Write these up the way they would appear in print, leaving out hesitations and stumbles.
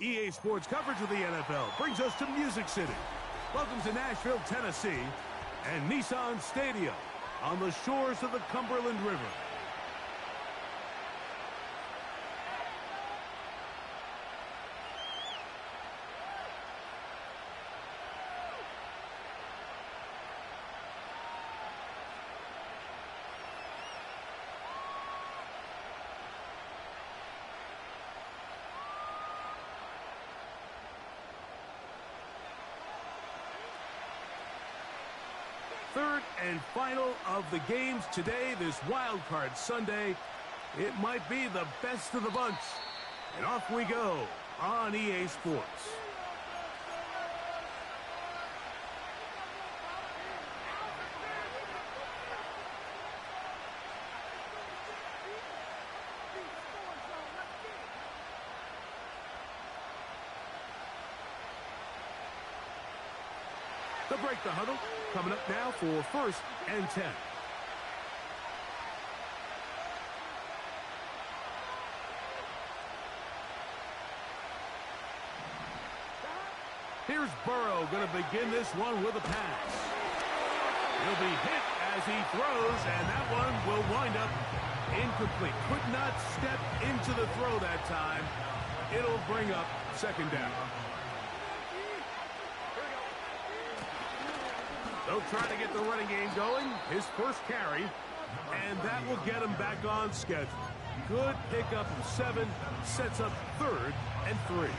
EA Sports coverage of the NFL brings us to Music City. Welcome to Nashville, Tennessee, and Nissan Stadium on the shores of the Cumberland River. Third and final of the games today, this Wild Card Sunday. It might be the best of the bunch. And off we go on EA Sports. They'll break the huddle. Coming up now for 1st and 10. Here's Burrow going to begin this one with a pass. He'll be hit as he throws, and that one will wind up incomplete. Could not step into the throw that time. It'll bring up 2nd down. They'll try to get the running game going. His first carry, and that will get him back on schedule. Good pickup of 7, sets up 3rd and 3.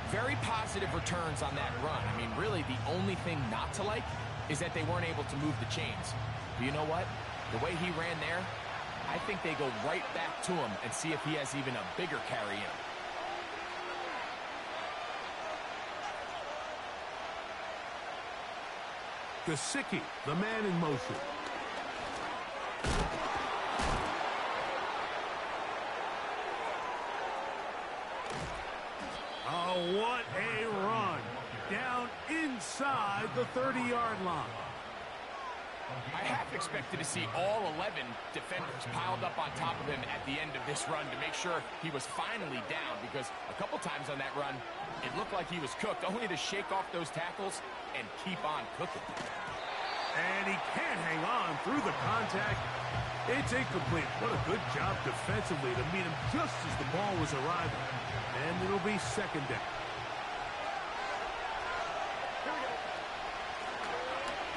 Very positive returns on that run. I mean, really, the only thing not to like is that they weren't able to move the chains. But you know what? The way he ran there, I think they go right back to him and see if he has even a bigger carry in him. Gesicki, the man in motion. Oh, what a run. Down inside the 30-yard line. I half expected to see all 11 defenders piled up on top of him at the end of this run to make sure he was finally down, because a couple times on that run, it looked like he was cooked, only to shake off those tackles and keep on cooking. And he can't hang on through the contact. It's incomplete. What a good job defensively to meet him just as the ball was arriving. And it'll be 2nd down.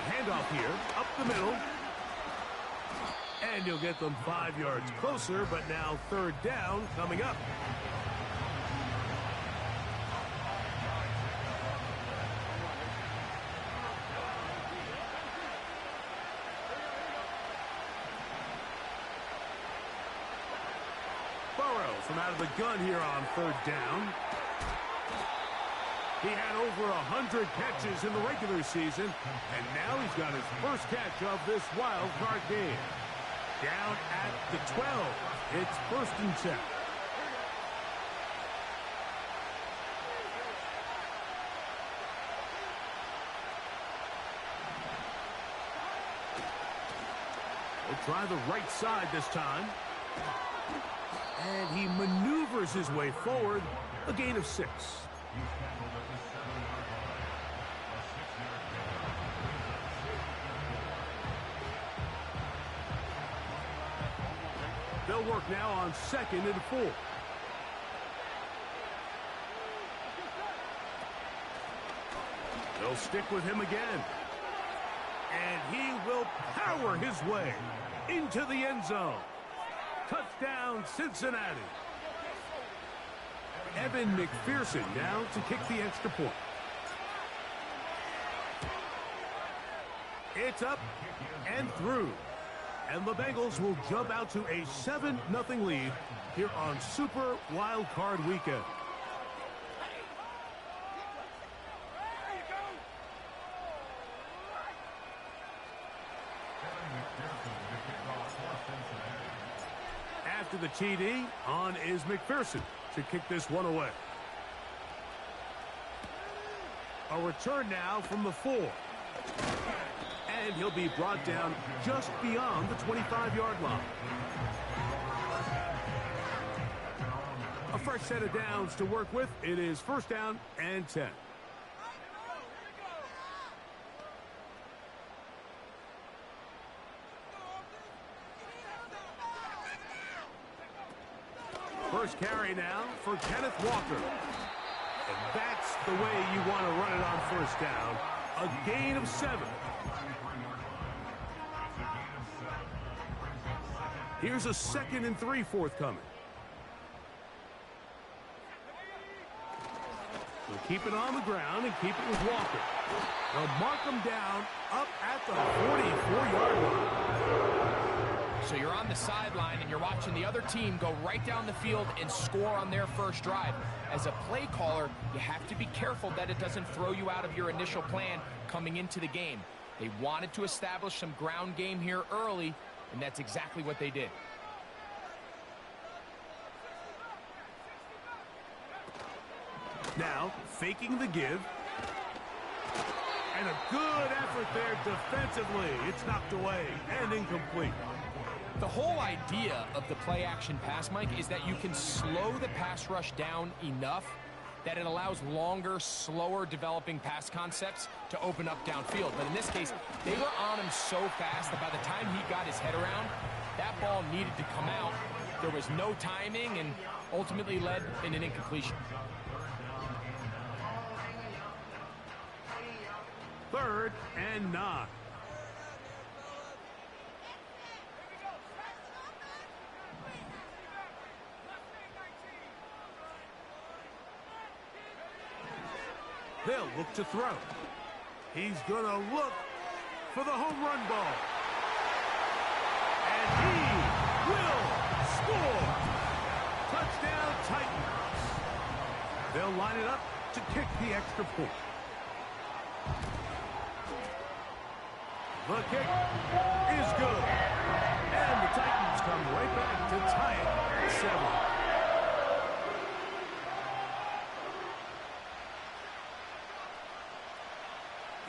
Handoff here, up the middle. And you'll get them 5 yards closer, but now 3rd down coming up. From out of the gun here on 3rd down. He had over 100 catches in the regular season, and now he's got his first catch of this wild card game. Down at the 12. It's 1st and 10. We'll try the right side this time. And he maneuvers his way forward, a gain of 6. They'll work now on 2nd and 4. They'll stick with him again. And he will power his way into the end zone. Touchdown, Cincinnati. Evan McPherson now to kick the extra point. It's up and through. And the Bengals will jump out to a 7-0 lead here on Super Wild Card Weekend. After the TD, on is McPherson to kick this one away. A return now from the 4. And he'll be brought down just beyond the 25-yard line. A fresh set of downs to work with. It is first down and 10. First carry now for Kenneth Walker. And that's the way you want to run it on first down. A gain of 7. Here's a 2nd and 3 forthcoming. We'll keep it on the ground and keep it with Walker. They'll mark him down up at the 44-yard line. So you're on the sideline and you're watching the other team go right down the field and score on their first drive. As a play caller, you have to be careful that it doesn't throw you out of your initial plan coming into the game. They wanted to establish some ground game here early, and that's exactly what they did. Now, faking the give. And a good effort there defensively. It's knocked away and incomplete. The whole idea of the play-action pass, Mike, is that you can slow the pass rush down enough that it allows longer, slower developing pass concepts to open up downfield. But in this case, they were on him so fast that by the time he got his head around, that ball needed to come out. There was no timing and ultimately led in an incompletion. 3rd and 9. They'll look to throw. He's going to look for the home run ball. And he will score. Touchdown, Titans. They'll line it up to kick the extra point. The kick is good. And the Titans come right back to tie it at 7.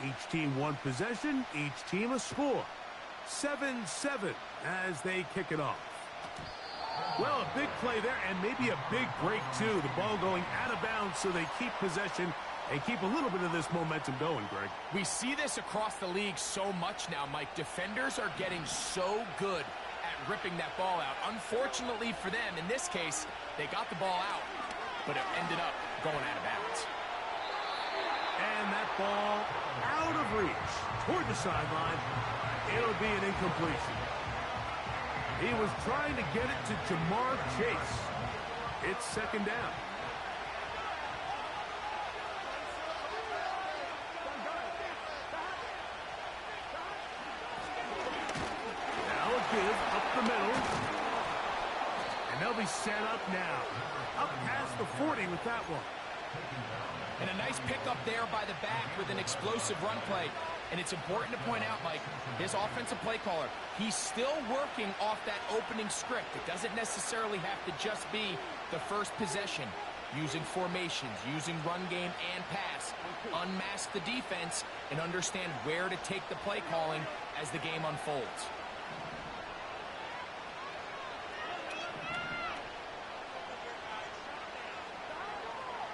Each team one possession, each team a score. 7-7 as they kick it off. Well, a big play there and maybe a big break too. The ball going out of bounds so they keep possession and keep a little bit of this momentum going, Greg. We see this across the league so much now, Mike. Defenders are getting so good at ripping that ball out. Unfortunately for them, in this case, they got the ball out, but it ended up going out of bounds. And that ball out of reach toward the sideline. It'll be an incompletion. He was trying to get it to Jamar Chase. It's 2nd down. Now a give up the middle. And they'll be set up now. Up past the 40 with that one. And a nice pickup there by the back with an explosive run play. And it's important to point out, Mike, his offensive play caller, he's still working off that opening script. It doesn't necessarily have to just be the first possession. Using formations, using run game and pass. Unmask the defense and understand where to take the play calling as the game unfolds.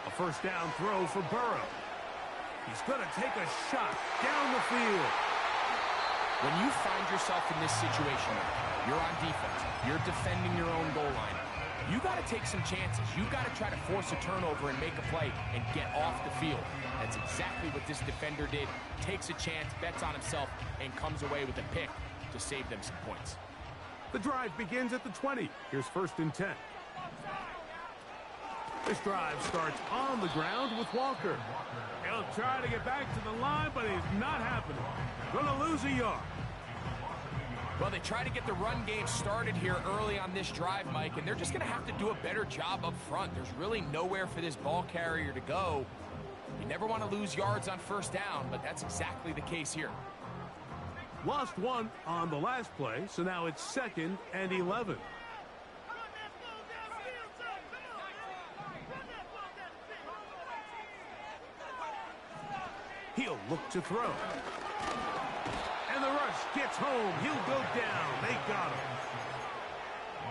A first down throw for Burrow. He's going to take a shot down the field. When you find yourself in this situation, you're on defense, you're defending your own goal line, you got to take some chances. You got to try to force a turnover and make a play and get off the field. That's exactly what this defender did. Takes a chance, bets on himself, and comes away with a pick to save them some points. The drive begins at the 20. Here's 1st and 10. This drive starts on the ground with Walker. He'll try to get back to the line, but it's not happening. Gonna lose a yard. Well, they try to get the run game started here early on this drive, Mike, and they're just going to have to do a better job up front. There's really nowhere for this ball carrier to go. You never want to lose yards on first down, but that's exactly the case here. Lost 1 on the last play, so now it's 2nd and 11. He'll look to throw. And the rush gets home. He'll go down. They got him.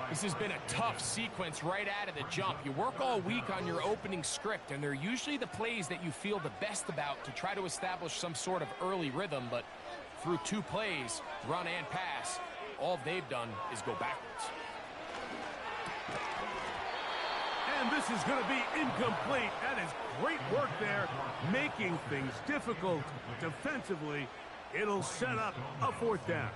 This has been a tough sequence right out of the jump. You work all week on your opening script, and they're usually the plays that you feel the best about to try to establish some sort of early rhythm, but through 2 plays, run and pass, all they've done is go backwards. And this is going to be incomplete. That is great work there, making things difficult defensively. It'll set up a 4th down.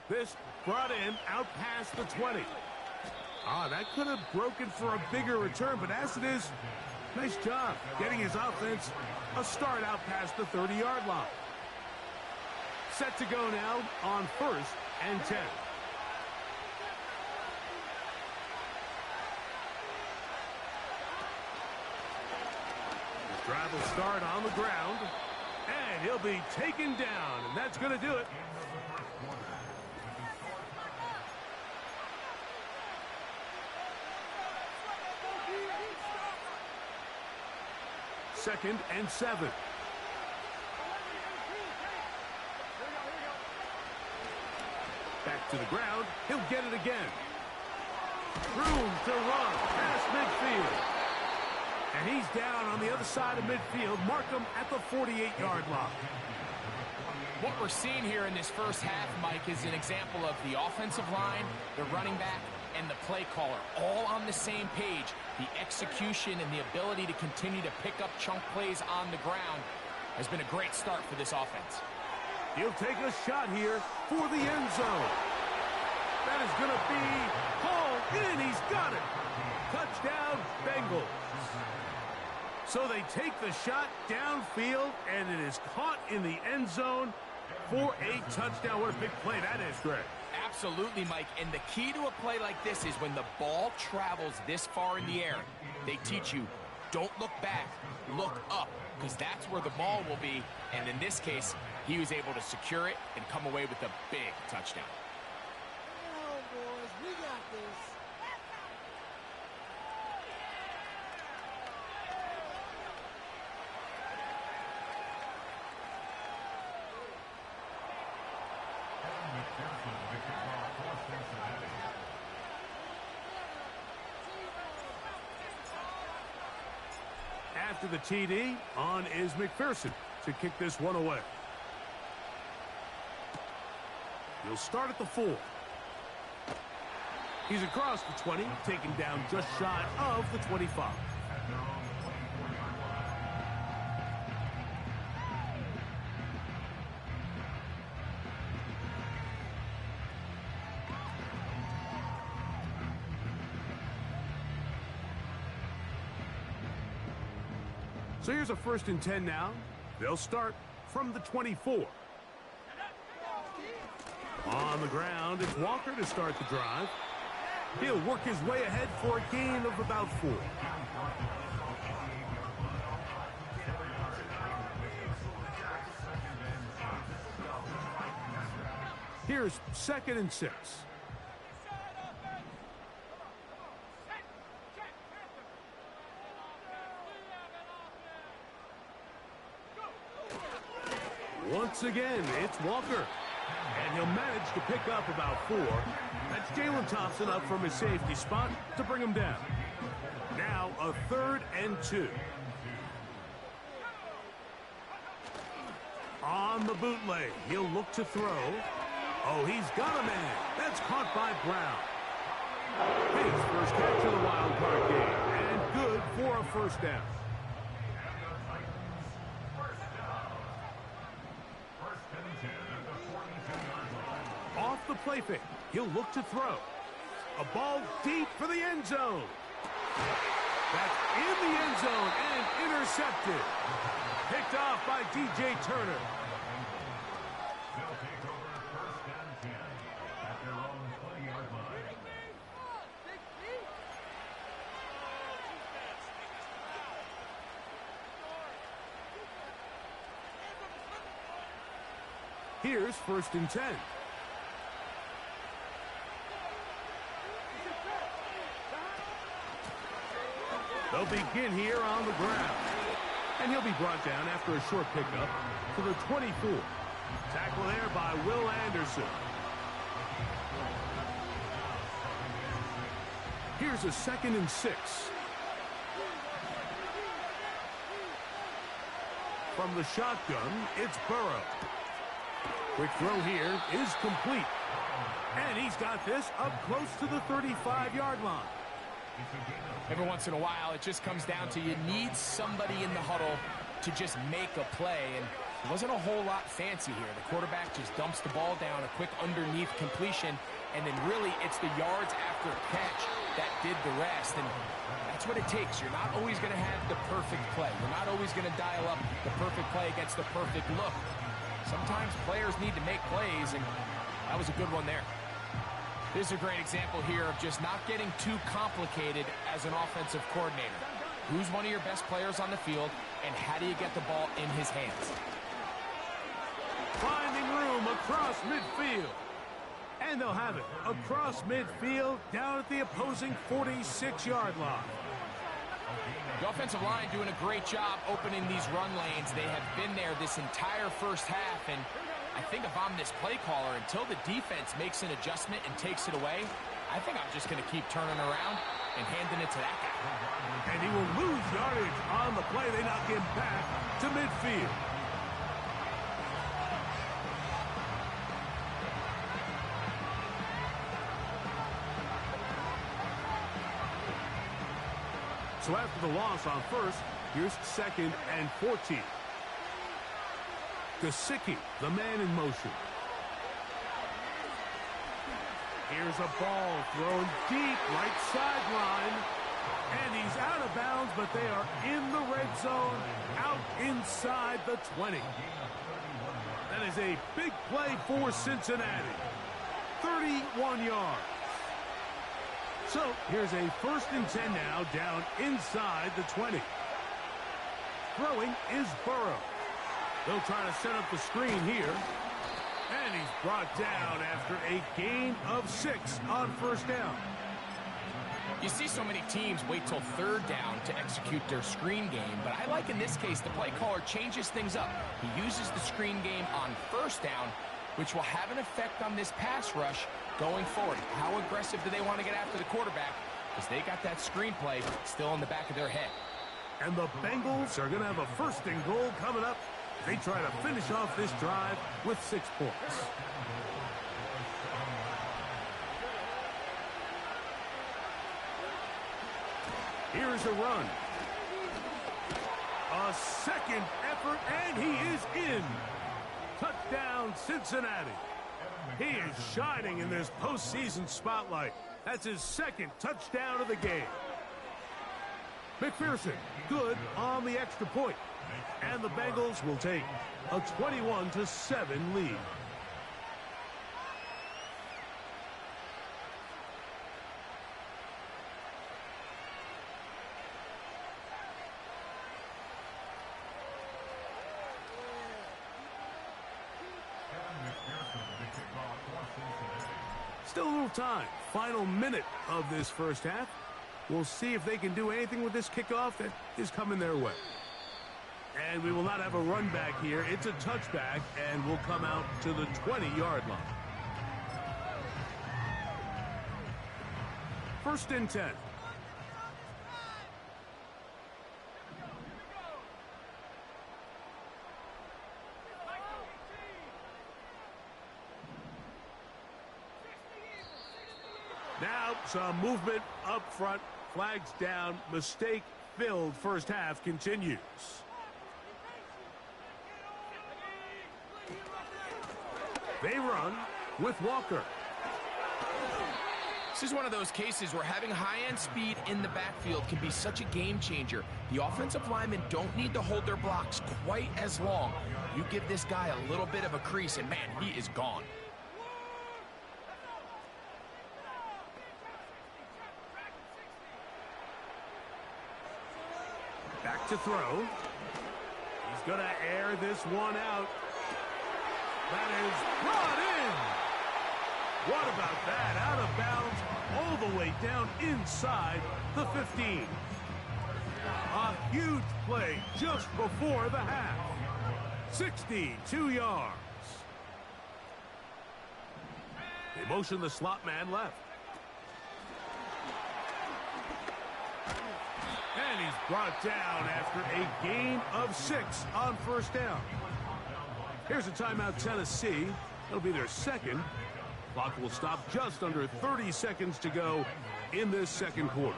This brought in out past the 20. That could have broken for a bigger return, but as it is, nice job getting his offense a start out past the 30-yard line. Set to go now on 1st and 10. This drive will start on the ground, and he'll be taken down, and that's going to do it. Second and 7. Back to the ground. He'll get it again. Room to run past midfield. And he's down on the other side of midfield. Mark him at the 48-yard line. What we're seeing here in this first half, Mike, is an example of the offensive line, the running back, and the play caller all on the same page. The execution and the ability to continue to pick up chunk plays on the ground has been a great start for this offense. He'll take a shot here for the end zone. That is going to be hauled in. He's got it. Touchdown, Bengals. So they take the shot downfield, and it is caught in the end zone for a touchdown. What a big play that is, Greg. Absolutely, Mike. And the key to a play like this is when the ball travels this far in the air, they teach you, don't look back, look up, because that's where the ball will be. And in this case, he was able to secure it and come away with a big touchdown. Oh, boys, we got this. After the TD, on is McPherson to kick this one away. He'll start at the 4. He's across the 20, taken down just shy of the 25. So here's a 1st and 10 now. They'll start from the 24. On the ground, it's Walker to start the drive. He'll work his way ahead for a gain of about 4. Here's 2nd and 6. Once again, it's Walker. And he'll manage to pick up about 4. That's Jalen Thompson up from his safety spot to bring him down. Now a 3rd and 2. On the bootleg, he'll look to throw. Oh, he's got a man. That's caught by Brown. His first catch of the wild card game. And good for a 1st down. Off the play fake, he'll look to throw. A ball deep for the end zone. That's in the end zone and intercepted. Picked off by DJ Turner. Here's 1st and 10. They'll begin here on the ground. And he'll be brought down after a short pickup to the 24. Tackle there by Will Anderson. Here's a 2nd and 6. From the shotgun, it's Burrow. Quick throw here is complete. And he's got this up close to the 35-yard line. Every once in a while, it just comes down to you need somebody in the huddle to just make a play. And it wasn't a whole lot fancy here. The quarterback just dumps the ball down, a quick underneath completion, and then really it's the yards after catch that did the rest. And that's what it takes. You're not always going to have the perfect play. You're not always going to dial up the perfect play against the perfect look. Sometimes players need to make plays, and that was a good one there. This is a great example here of just not getting too complicated as an offensive coordinator. Who's one of your best players on the field, and how do you get the ball in his hands? Finding room across midfield. And they'll have it across midfield down at the opposing 46-yard line. The offensive line doing a great job opening these run lanes. They have been there this entire first half, and I think if I'm this play caller, until the defense makes an adjustment and takes it away, I think I'm just going to keep turning around and handing it to that guy. And he will lose yardage on the play. They knock him back to midfield. So after the loss on first, here's 2nd and 14. Gesicki, the man in motion. Here's a ball thrown deep, right sideline. And he's out of bounds, but they are in the red zone, out inside the 20. That is a big play for Cincinnati. 31 yards. So here's a 1st and 10 now, down inside the 20. Throwing is Burrow. They'll try to set up the screen here. And he's brought down after a gain of 6 on 1st down. You see so many teams wait till 3rd down to execute their screen game, but I like in this case the play caller changes things up. He uses the screen game on 1st down, which will have an effect on this pass rush going forward. How aggressive do they want to get after the quarterback? Because they got that screenplay still in the back of their head. And the Bengals are going to have a 1st and goal coming up. They try to finish off this drive with 6 points. Here's a run. A 2nd effort, and he is in. Touchdown, Cincinnati. He is shining in this postseason spotlight. That's his 2nd touchdown of the game. McPherson, good on the extra point. And the Bengals will take a 21-7 lead. Still a little time. Final minute of this first half. We'll see if they can do anything with this kickoff that is coming their way. And we will not have a run back here. It's a touchback, and will come out to the 20-yard line. 1st and 10. Now some movement up front. Flags down. Mistake-filled first half continues. They run with Walker. This is one of those cases where having high-end speed in the backfield can be such a game changer. The offensive linemen don't need to hold their blocks quite as long. You give this guy a little bit of a crease, and man, he is gone. Back to throw. He's going to air this one out. That is brought in. What about that? Out of bounds all the way down inside the 15. A huge play just before the half. 62 yards. They motion the slot man left. And he's brought down after a gain of 6 on first down. Here's a timeout, Tennessee. It'll be their second. Clock will stop just under 30 seconds to go in this second quarter.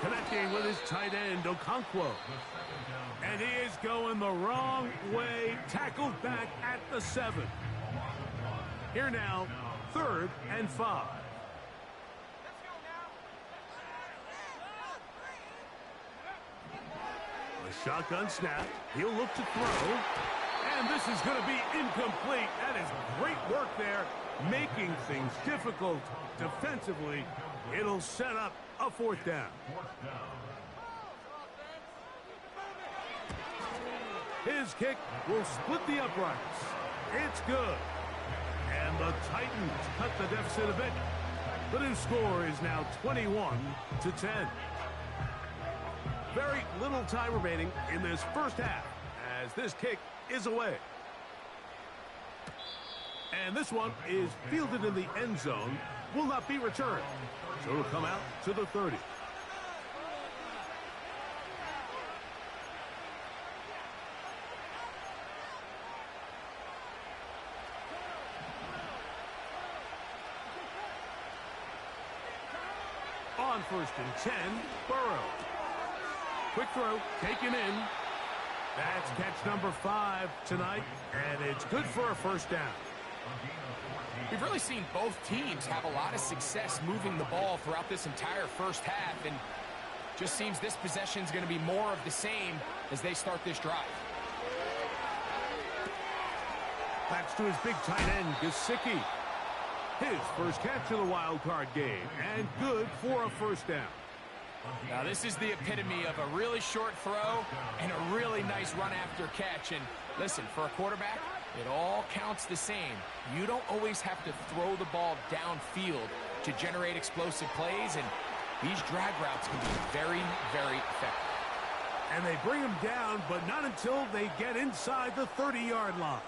Connecting with his tight end, Okonkwo. And he is going the wrong way. Tackled back at the 7. Here now, 3rd and 5. A shotgun snap. He'll look to throw. And this is going to be incomplete. That is great work there, making things difficult defensively. It'll set up a 4th down. His kick will split the uprights. It's good. And the Titans cut the deficit a bit. The new score is now 21-10. Very little time remaining in this first half as this kick is away. And this one is fielded in the end zone. Will not be returned. So it'll come out to the 30. On 1st and 10, Burrow. Quick throw, taken in. That's catch number 5 tonight, and it's good for a 1st down. We've really seen both teams have a lot of success moving the ball throughout this entire first half, and just seems this possession is going to be more of the same as they start this drive. Backs to his big tight end, Gesicki. His first catch of the wild card game, and good for a 1st down. Now this is the epitome of a really short throw and a really nice run after catch. And listen, for a quarterback, it all counts the same. You don't always have to throw the ball downfield to generate explosive plays, and these drag routes can be very, very effective. And they bring him down, but not until they get inside the 30-yard line.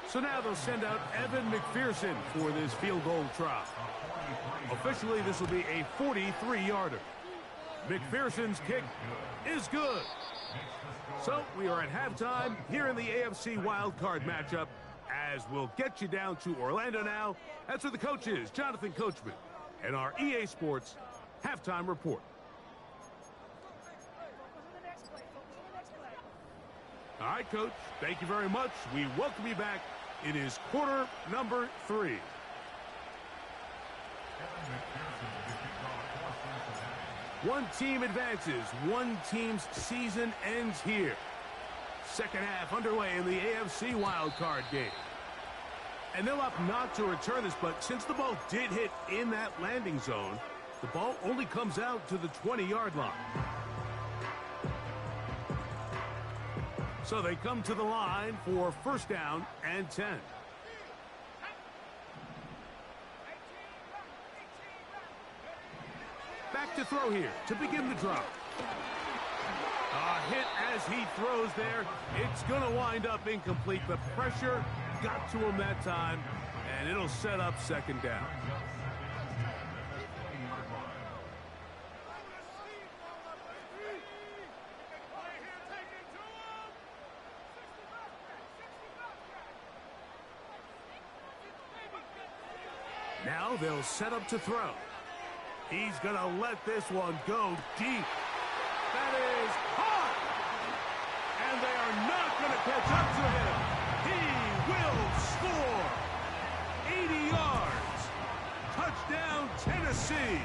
So now they'll send out Evan McPherson for this field goal try. Officially, this will be a 43-yarder. McPherson's kick is good. So we are at halftime here in the AFC wildcard matchup, as we'll get you down to Orlando now. That's where the coach is, Jonathan Coachman, and our EA Sports halftime report. All right, Coach, thank you very much. We welcome you back. It is quarter number 3. One team advances. One team's season ends here. Second half underway in the AFC wildcard game. And they'll opt not to return this, but since the ball did hit in that landing zone, the ball only comes out to the 20-yard line. So they come to the line for 1st down and 10. Back to throw here to begin the drive. A hit as he throws there. It's going to wind up incomplete. The pressure got to him that time, and it'll set up 2nd down. Now they'll set up to throw. He's going to let this one go deep. That is hot! And they are not going to catch up to him. He will score. 80 yards. Touchdown, Tennessee.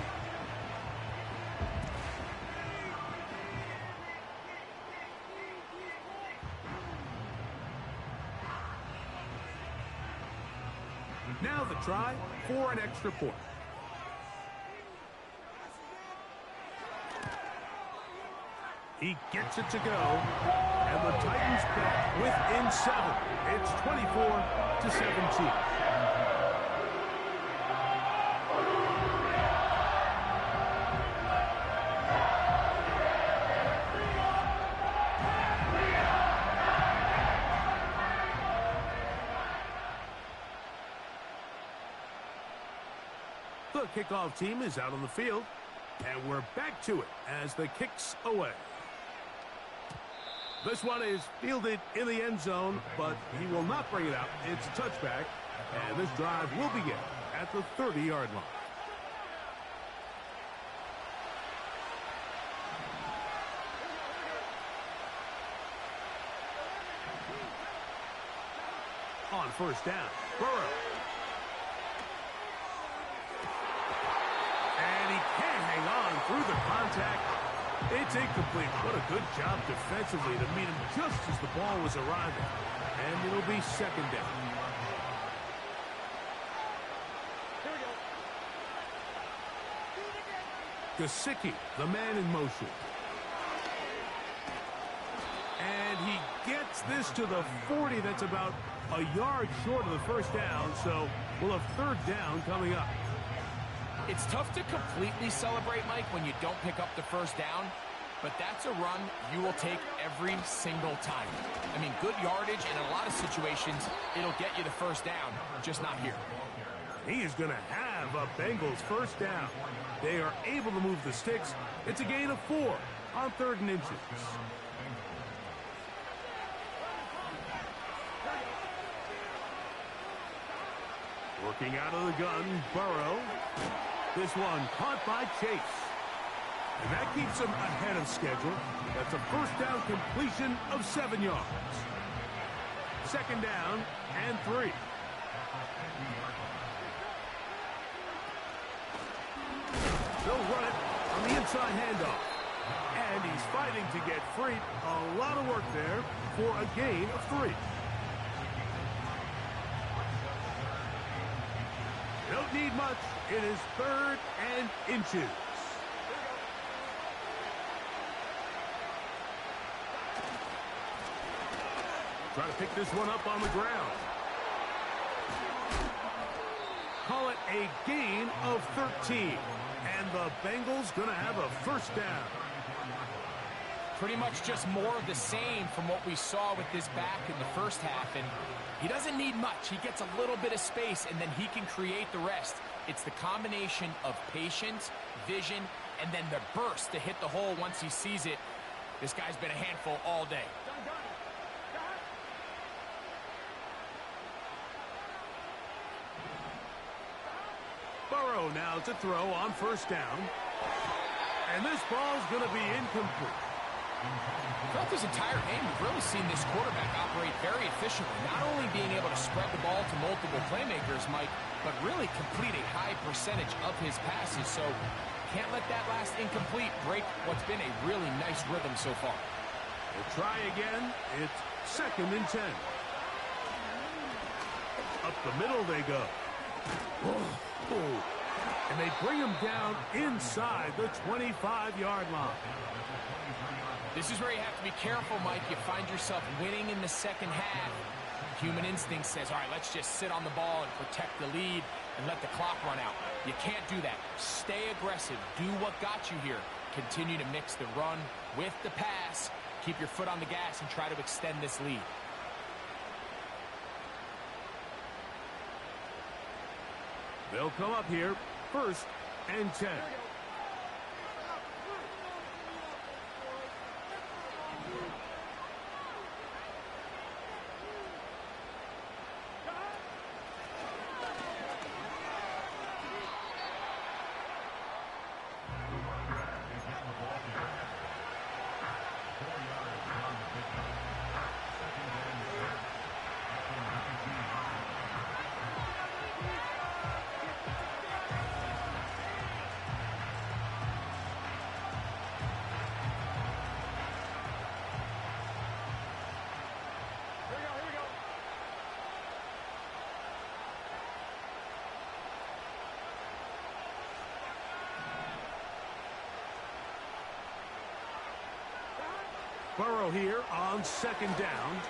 Now the try for an extra point. He gets it to go, and the Titans back within 7. It's 24-17. The kickoff team is out on the field, and we're back to it as the kick's away. This one is fielded in the end zone, but he will not bring it out. It's a touchback, and this drive will begin at the 30-yard line. On first down, Burrow. And he can't hang on through the contact. It's incomplete. What a good job defensively to meet him just as the ball was arriving. And it'll be second down. Gesicki, the man in motion. And he gets this to the 40. That's about a yard short of the first down, so we'll have third down coming up. It's tough to completely celebrate, Mike, when you don't pick up the first down, but that's a run you will take every single time. I mean, good yardage, and in a lot of situations, it'll get you the first down, just not here. He is going to have a Bengals first down. They are able to move the sticks. It's a gain of 4 on 3rd and inches. Working out of the gun, Burrow. This one caught by Chase. And that keeps him ahead of schedule. That's a first down completion of 7 yards. Second down and 3. They'll run it on the inside handoff. And he's fighting to get free. A lot of work there for a gain of 3. Don't need much. It is 3rd and inches. Try to pick this one up on the ground. Call it a gain of 13. And the Bengals going to have a first down. Pretty much just more of the same from what we saw with this back in the first half. And he doesn't need much. He gets a little bit of space, and then he can create the rest. It's the combination of patience, vision, and then the burst to hit the hole once he sees it. This guy's been a handful all day. Burrow now to throw on first down. And this ball's going to be incomplete. Throughout this entire game, we've really seen this quarterback operate very efficiently, not only being able to spread the ball to multiple playmakers, Mike, but really complete a high percentage of his passes. So can't let that last incomplete break what's been a really nice rhythm so far. We'll try again. It's 2nd and 10. Up the middle they go. And they bring him down inside the 25-yard line. This is where you have to be careful, Mike. You find yourself winning in the second half. Human instinct says, all right, let's just sit on the ball and protect the lead and let the clock run out. You can't do that. Stay aggressive. Do what got you here. Continue to mix the run with the pass. Keep your foot on the gas and try to extend this lead. They'll come up here, 1st and 10. Burrow here on 2nd down.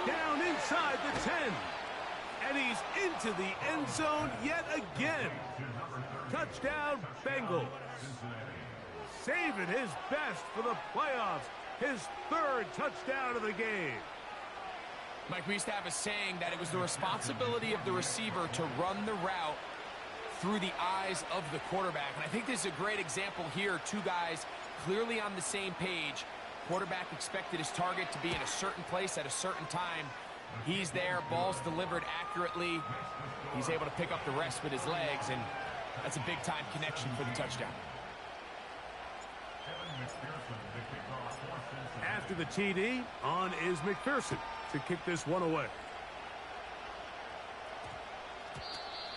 Down inside the 10. And he's into the end zone yet again. Touchdown, Bengals. Saving his best for the playoffs. His 3rd touchdown of the game. Mike, we used to have a saying that it was the responsibility of the receiver to run the route through the eyes of the quarterback. And I think this is a great example here. Two guys clearly on the same page. Quarterback expected his target to be in a certain place at a certain time. He's there, ball's delivered accurately. He's able to pick up the rest with his legs, and that's a big-time connection for the touchdown. After the TD, on is McPherson to kick this one away.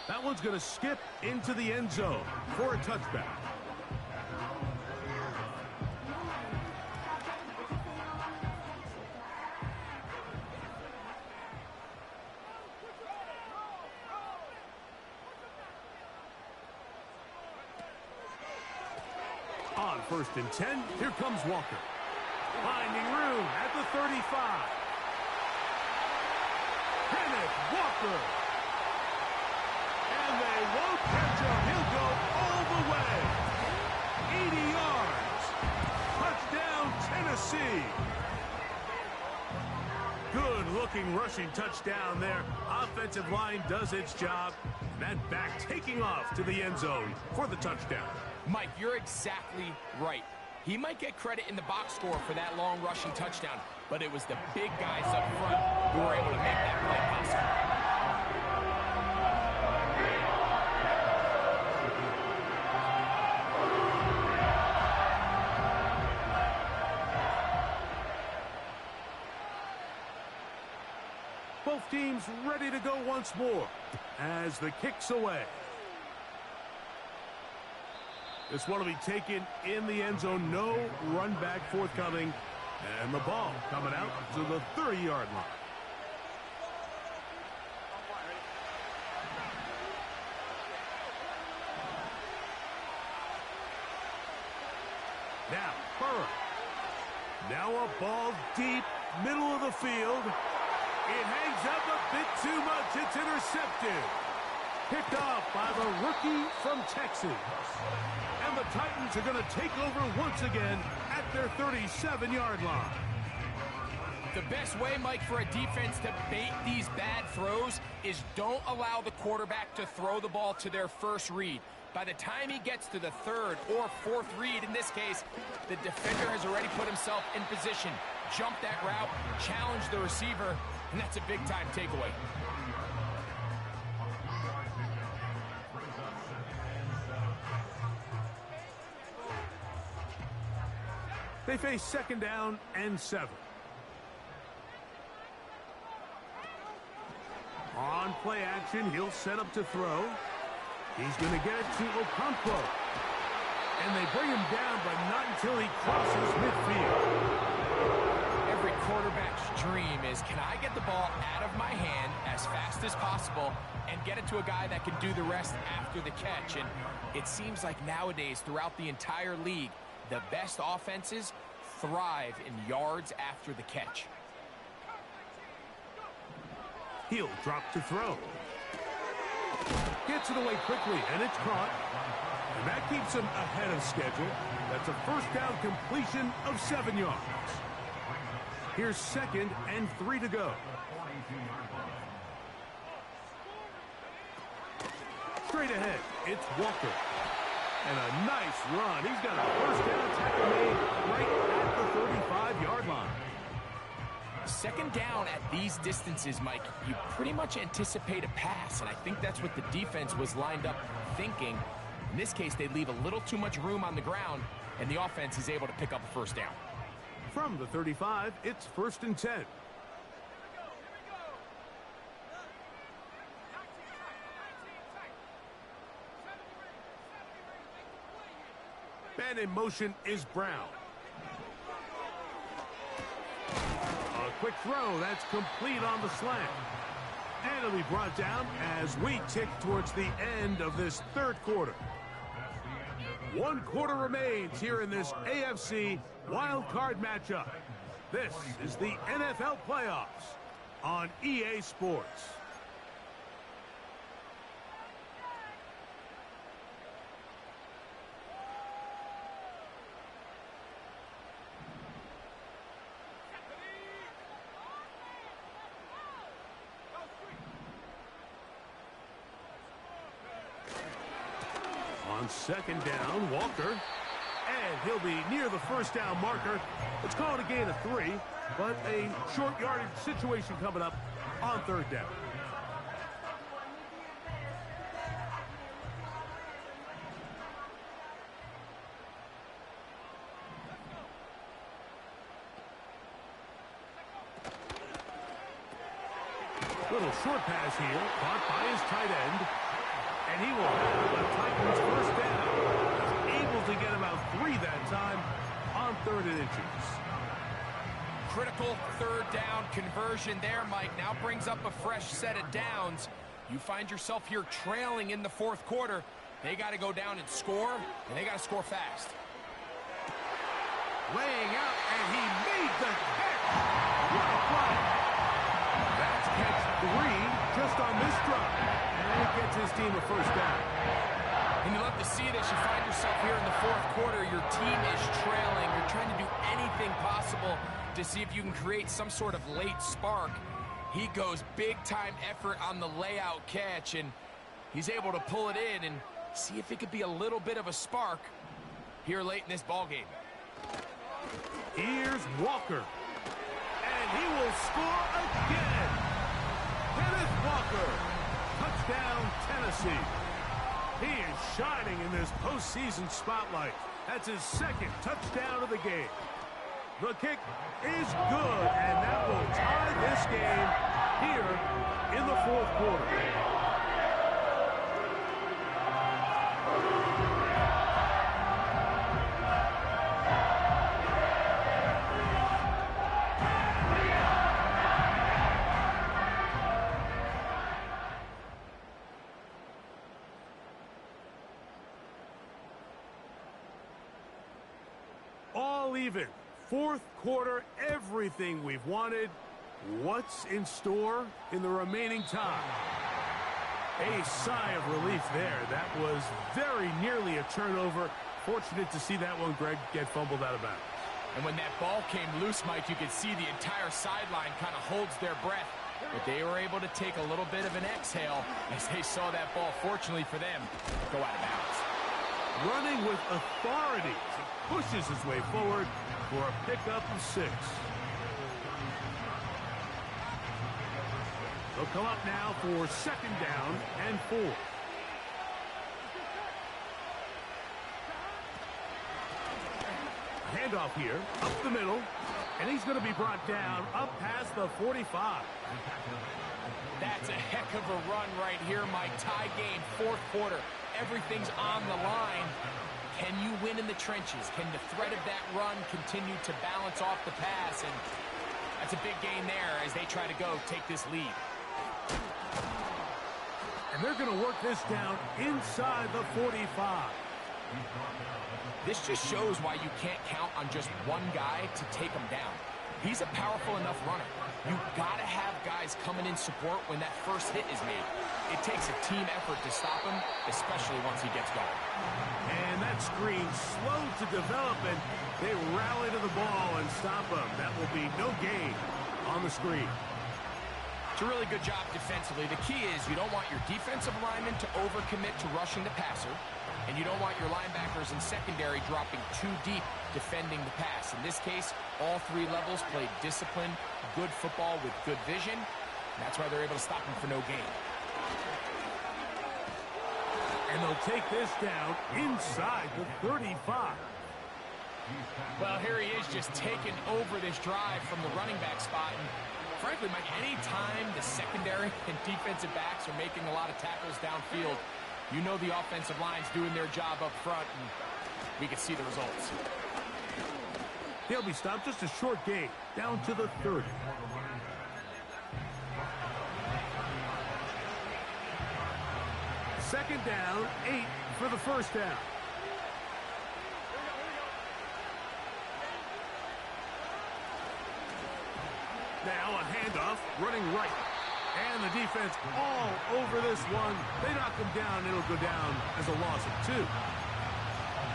That one's going to skip into the end zone for a touchback. On 1st and 10, here comes Walker. Finding room at the 35. Kenneth Walker. And they won't catch him. He'll go all the way. 80 yards. Touchdown, Tennessee. Good-looking rushing touchdown there. Offensive line does its job. And that back taking off to the end zone for the touchdown. Mike, you're exactly right. He might get credit in the box score for that long rushing touchdown, but it was the big guys up front who were able to make that play possible. Both teams ready to go once more as the kick's away. This one will be taken in the end zone. No run back forthcoming. And the ball coming out to the 30-yard line. Now, Burrow. Now a ball deep, middle of the field. It hangs up a bit too much. It's intercepted. Picked off by the rookie from Texas. And the Titans are going to take over once again at their 37-yard line. The best way, Mike, for a defense to bait these bad throws is don't allow the quarterback to throw the ball to their first read. By the time he gets to the third or fourth read, in this case, the defender has already put himself in position, jumped that route, challenged the receiver, and that's a big-time takeaway. They face 2nd down and 7. On play action, he'll set up to throw. He's going to get it to Okonkwo. And they bring him down, but not until he crosses midfield. Every quarterback's dream is, can I get the ball out of my hand as fast as possible and get it to a guy that can do the rest after the catch? And it seems like nowadays, throughout the entire league, the best offenses thrive in yards after the catch. He'll drop to throw. Gets it away quickly, and it's caught. And that keeps him ahead of schedule. That's a 1st down completion of 7 yards. Here's 2nd and 3 to go. Straight ahead, it's Walker. And a nice run. He's got a 1st down tackle made right at the 35-yard line. 2nd down at these distances, Mike, you pretty much anticipate a pass, and I think that's what the defense was lined up thinking. In this case, they leave a little too much room on the ground, and the offense is able to pick up a 1st down. From the 35, it's 1st and 10. Man in motion is Brown. A quick throw. That's complete on the slant. And it'll be brought down as we tick towards the end of this 3rd quarter. 1 quarter remains here in this AFC wild card matchup. This is the NFL playoffs on EA Sports. On second down, Walker. And he'll be near the first down marker. It's called a gain of 3, but a short yardage situation coming up on third down. Little short pass here, caught by his tight end. And he will have the Titans first down. He's able to get about 3 that time on 3rd and inches. Critical third down conversion there, Mike. Now brings up a fresh set of downs. You find yourself here trailing in the 4th quarter. They got to go down and score, and they got to score fast. Laying out, and he made the catch. What a play. That's catch 3 just on this drive. And it gets his team a first down. And you love to see this. You find yourself here in the 4th quarter. Your team is trailing. You're trying to do anything possible to see if you can create some sort of late spark. He goes big-time effort on the layout catch, and he's able to pull it in and see if it could be a little bit of a spark here late in this ball game. Here's Walker. And he will score again. Kenneth Walker. Touchdown, Tennessee. He is shining in this postseason spotlight. That's his 2nd touchdown of the game. The kick is good, and that will tie this game here in the 4th quarter. All even. 4th quarter, everything we've wanted. What's in store in the remaining time? A sigh of relief there. That was very nearly a turnover. Fortunate to see that one, Greg, get fumbled out of bounds. And when that ball came loose, Mike, you could see the entire sideline kind of holds their breath. But they were able to take a little bit of an exhale as they saw that ball, fortunately for them, go out of bounds. Running with authority. He pushes his way forward for a pickup of 6. They'll come up now for 2nd down and 4. Handoff here, up the middle, and he's going to be brought down up past the 45. That's a heck of a run right here, Mike. Tie game, 4th quarter. Everything's on the line. Can you win in the trenches? Can the threat of that run continue to balance off the pass? And that's a big gain there as they try to go take this lead. And they're going to work this down inside the 45. This just shows why you can't count on just one guy to take him down. He's a powerful enough runner. You've got to have guys coming in support when that first hit is made. It takes a team effort to stop him, especially once he gets going. And that screen slow to develop, and they rally to the ball and stop him. That will be no gain on the screen. It's a really good job defensively. The key is you don't want your defensive linemen to overcommit to rushing the passer, and you don't want your linebackers in secondary dropping too deep defending the pass. In this case, all 3 levels played disciplined, good football with good vision. That's why they're able to stop him for no gain. And they'll take this down inside the 35. Well, here he is just taking over this drive from the running back spot. And frankly, Mike, any time the secondary and defensive backs are making a lot of tackles downfield, you know the offensive line's doing their job up front, and we can see the results. He'll be stopped just a short gain, down to the 30. Second down, 8 for the first down. Now a handoff, running right. And the defense all over this one. They knock him down, it'll go down as a loss of 2.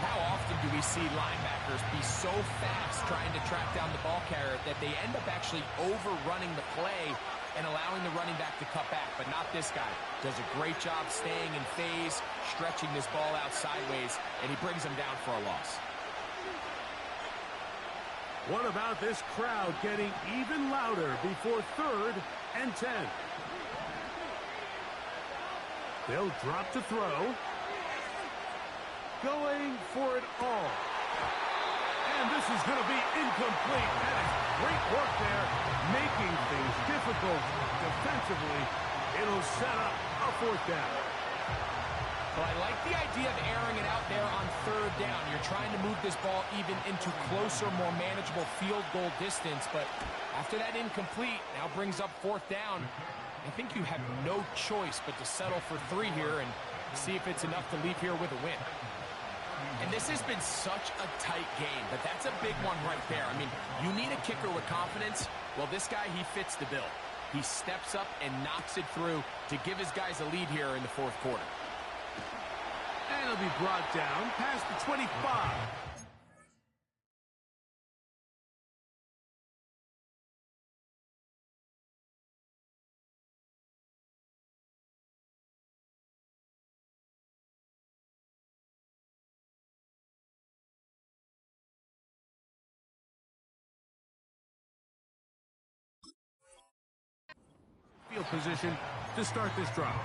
How often do we see linebackers be so fast trying to track down the ball carrier that they end up actually overrunning the play and allowing the running back to cut back, but not this guy. Does a great job staying in phase, stretching this ball out sideways, and he brings him down for a loss. What about this crowd getting even louder before 3rd and 10? They'll drop to throw. Going for it all. And this is going to be incomplete. That is great work there, making things difficult defensively. It'll set up a 4th down. Well, I like the idea of airing it out there on 3rd down. You're trying to move this ball even into closer, more manageable field goal distance. But after that incomplete, now brings up 4th down. I think you have no choice but to settle for 3 here and see if it's enough to leave here with a win. And this has been such a tight game, but that's a big one right there. I mean, you need a kicker with confidence. Well, this guy, he fits the bill. He steps up and knocks it through to give his guys a lead here in the 4th quarter. And it'll be brought down past the 25. Field position to start this drive.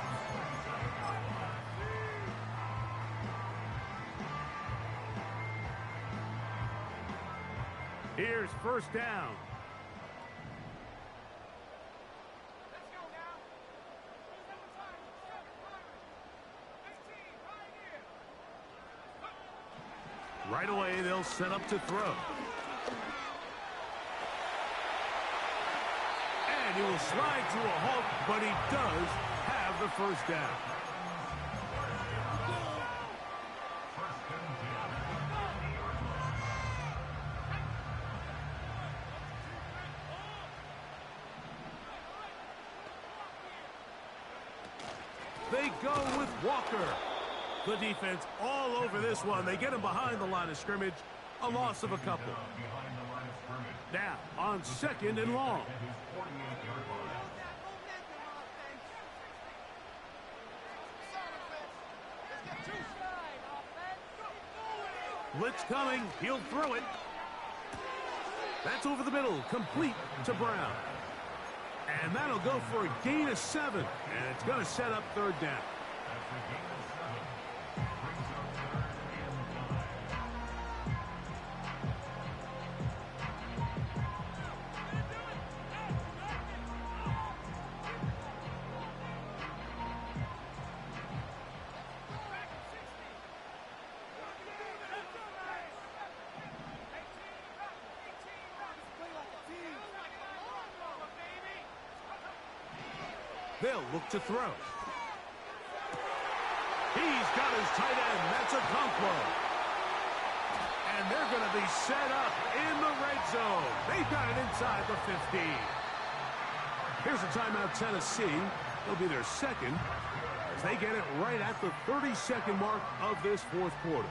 Here's 1st down. Right away, they'll set up to throw. And he will slide to a halt, but he does have the 1st down. They go with Walker. The defense all over this one. They get him behind the line of scrimmage. A loss of a couple. Now on 2nd and long. Blitz coming. He'll throw it. That's over the middle. Complete to Brown. And that'll go for a gain of 7. And it's going to set up 3rd down. They'll look to throw. He's got his tight end. That's a Conquo. And they're going to be set up in the red zone. They've got it inside the 15. Here's a timeout, Tennessee. It'll be their 2nd as they get it right at the 30-second mark of this 4th quarter.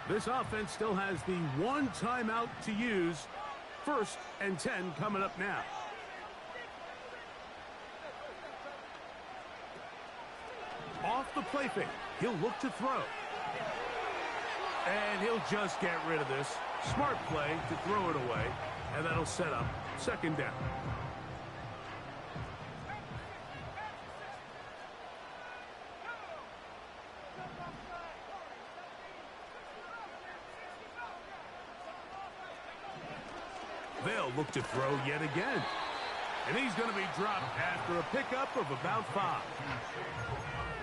This offense still has the 1 timeout to use. 1st and 10 coming up now. Off the play fake. He'll look to throw. And he'll just get rid of this. Smart play to throw it away. And that'll set up 2nd down. They'll look to throw yet again. And he's going to be dropped after a pickup of about 5.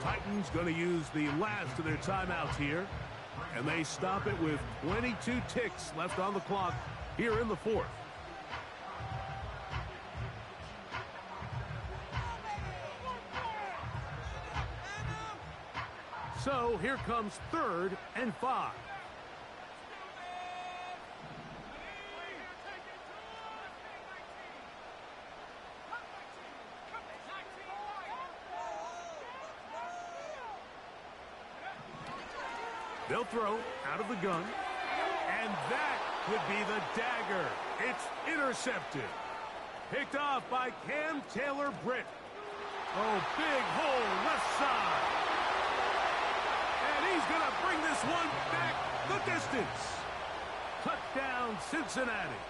Titans going to use the last of their timeouts here. And they stop it with 22 ticks left on the clock here in the 4th. So here comes 3rd and 5. They'll throw out of the gun. And that would be the dagger. It's intercepted. Picked off by Cam Taylor-Britt. Oh, big hole left side. And he's going to bring this one back the distance. Touchdown, Cincinnati.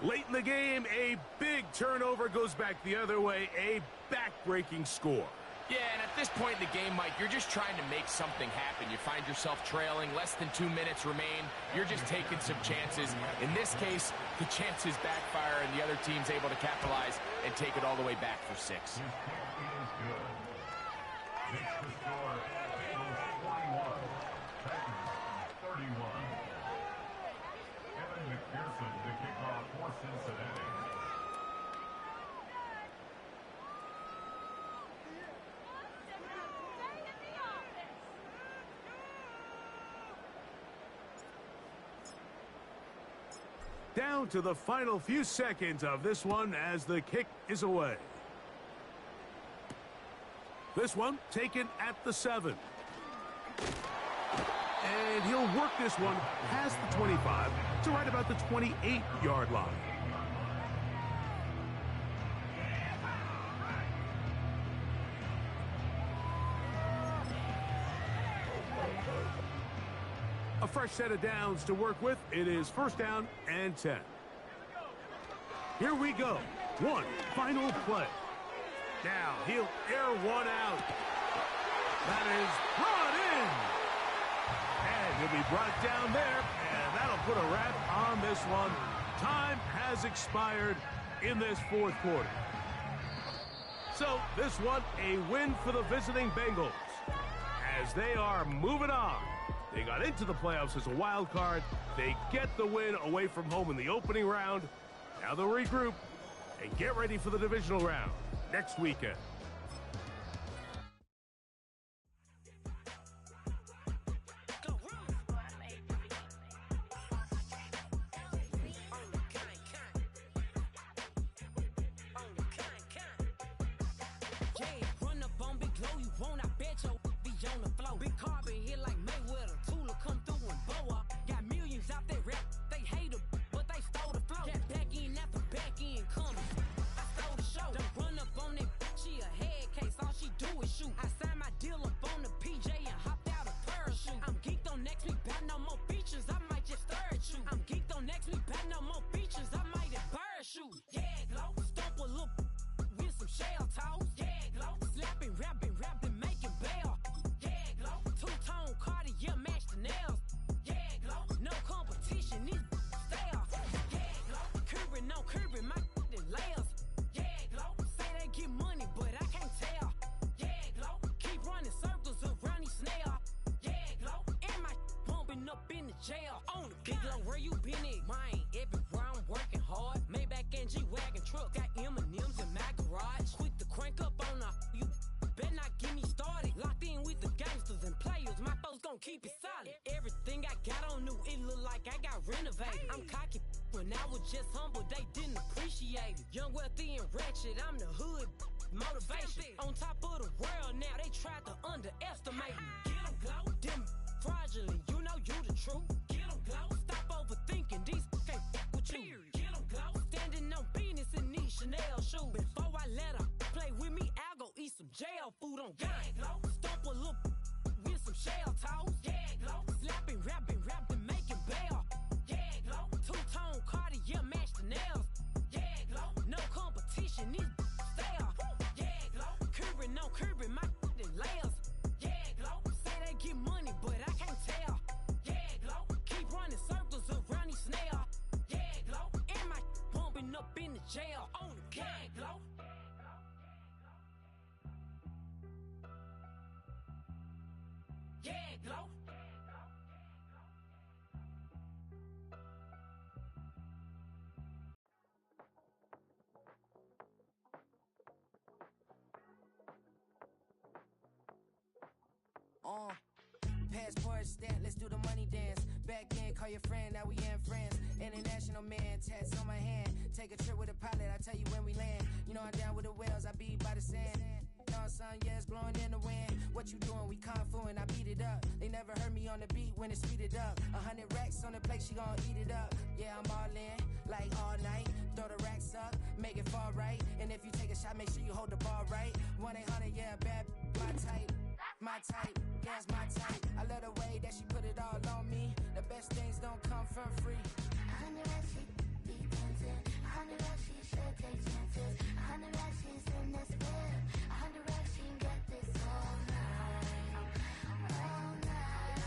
Late in the game, a big turnover goes back the other way, a back-breaking score. Yeah, and at this point in the game, Mike, you're just trying to make something happen. You find yourself trailing, less than 2 minutes remain. You're just taking some chances. In this case, the chances backfire, and the other team's able to capitalize and take it all the way back for 6. His kick is good. Makes the score Bengals 21, Titans 31. Evan McPherson to kick off for Cincinnati. Down to the final few seconds of this one as the kick is away. This one taken at the 7. And he'll work this one past the 25 to right about the 28-yard line. A fresh set of downs to work with. It is first down and 10. Here we go. One final play. Now he'll air one out. That is brought in. And he'll be brought down there. And that'll put a wrap on this one. Time has expired in this fourth quarter. So this one, a win for the visiting Bengals as they are moving on. They got into the playoffs as a wild card. They get the win away from home in the opening round. Now they'll regroup and get ready for the divisional round next weekend. Keep it solid. Everything I got on new, it look like I got renovated. I'm cocky when I was just humble, they didn't appreciate it. Young, wealthy, and ratchet, I'm the hood motivation. On top of the world now, they tried to underestimate me. Get 'em glow, them fraudulent, you know you the truth. Get 'em glow, stop overthinking, these can't with you. Get 'em glow, standing on business in these Chanel shoes. Before I let her play with me, I'll go eat some jail food on gang. Stomp a little with some shell toes. Yeah, glow. Slapping, rapping, making bail. Yeah, glow. Two-tone Cartier match the nails. Yeah, glow. No competition, these stale. Yeah, glow. Curbing my layers. Yeah, glow. Say they get money, but I can't tell. Yeah, glow. Keep running circles around these snails. Yeah, glow. And my bumping up in the jail on the gang, glow. Yeah, glow. Passport stamp, let's do the money dance. Back in, call your friend, now we in friends. International man, tats on my hand. Take a trip with a pilot, I tell you when we land. You know I'm down with the whales, I be by the sand. You know on, son, yeah, it's blowing in the wind. What you doing? We kung fu and I beat it up. They never heard me on the beat when it's speeded up. 100 racks on the plate, she gon' eat it up. Yeah, I'm all in, like all night. Throw the racks up, make it fall right. And if you take a shot, make sure you hold the ball right. 1-800, yeah, bad, my type. My type, yeah, it's my type. I love the way that she put it all on me. The best things don't come from free. 100 racks, she be dancing. 100 racks, she should take chances. 100 racks, she's in this whip. 100 racks, she can get this all night. All night.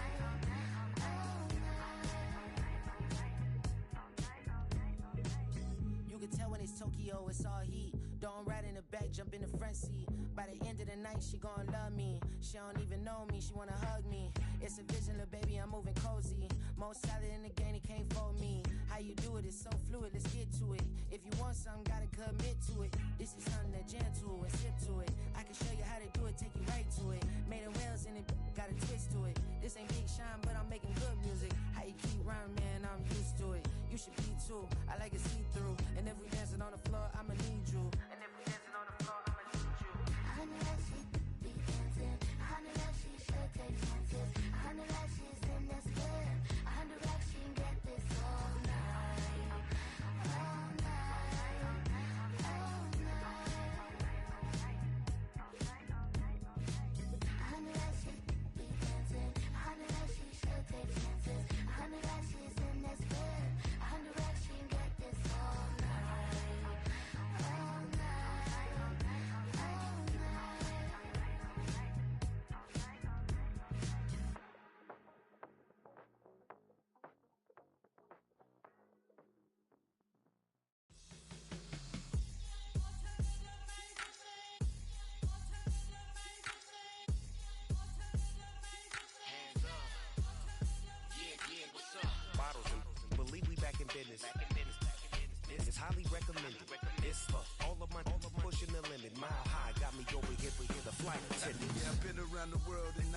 All night. You can tell when it's Tokyo, it's all heat. Don't ride in the back, jump in the front seat. By the end of the night, she gon' love me. She don't even know me, she wanna hug me. It's a vision, little baby, I'm moving cozy. Most solid in the game, he can't fold me. How you do it, it's so fluid, let's get to it. If you want something, gotta commit to it. This is something that jam to and sip to it. I can show you how to do it, take you right to it. Made of whales in it, got a twist to it. This ain't Big Sean, but I'm making good music. How you keep rhyming, man, I'm used to it. You should be too, I like it see-through. And if we dancing on the floor, I'ma need you. And if we dancing on the floor, I'ma need you. 100 racks, she be dancing. 100 racks, she should take chances. 100 racks, she's in this whip. 100 racks, she can get this all night. All night. All night. 100 racks, she be dancing. 100 racks, she should take chances. 100 racks, she's in this whip. 100 racks, she can get this all night. All night. All Bottles and believe we back in business. This is highly recommended. It's for all of my pushing the limit. Mile high got me over here for the flight attendant. Yeah, I've been around the world and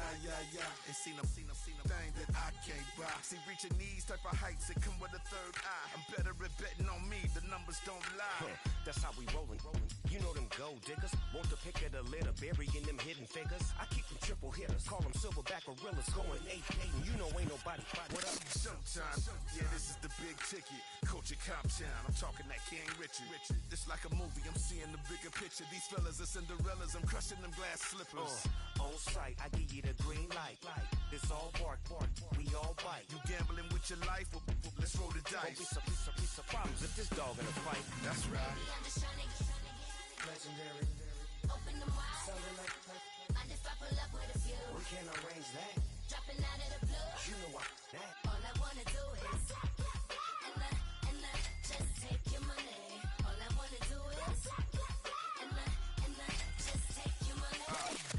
and seen them thing that I can't buy. See, reaching these type of heights, it come with a third eye. I'm better at betting on me, the numbers don't lie. That's how we rollin'. You know them gold diggers, want the pick of the litter, burying them hidden figures. I keep them triple hitters, call them silverback gorillas, going 8-8, and you know ain't nobody. What up? Showtime, yeah, this is the big ticket. Culture Cop Town, I'm talking that King Richard. It's like a movie, I'm seeing the bigger picture. These fellas are Cinderellas, I'm crushing them glass slippers. On sight, I give you the green light. It's all bark, we all bite. You gambling with your life? Well, let's roll the dice. Don't be some problems if this dog in a fight. That's right. I'm just trying to get Legendary. open them wide. Something like Mind if I pull up with a few? we can't arrange that. Dropping out of the blue. You know what that. All I wanna do is and just take your money. All I wanna do is and just take your money.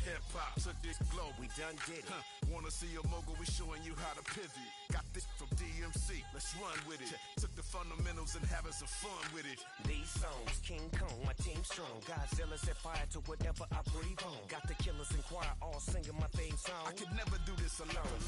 Hip hop took this globe. We done did it. Wanna see a mogul? We showing you how to pivot. Got this from DMC. Let's run with it. Took the fundamentals and having some fun with it. These songs, King Kong, my team strong. Godzilla set fire to whatever I breathe on. Got the killers in choir all singing my theme song. I could never do this alone.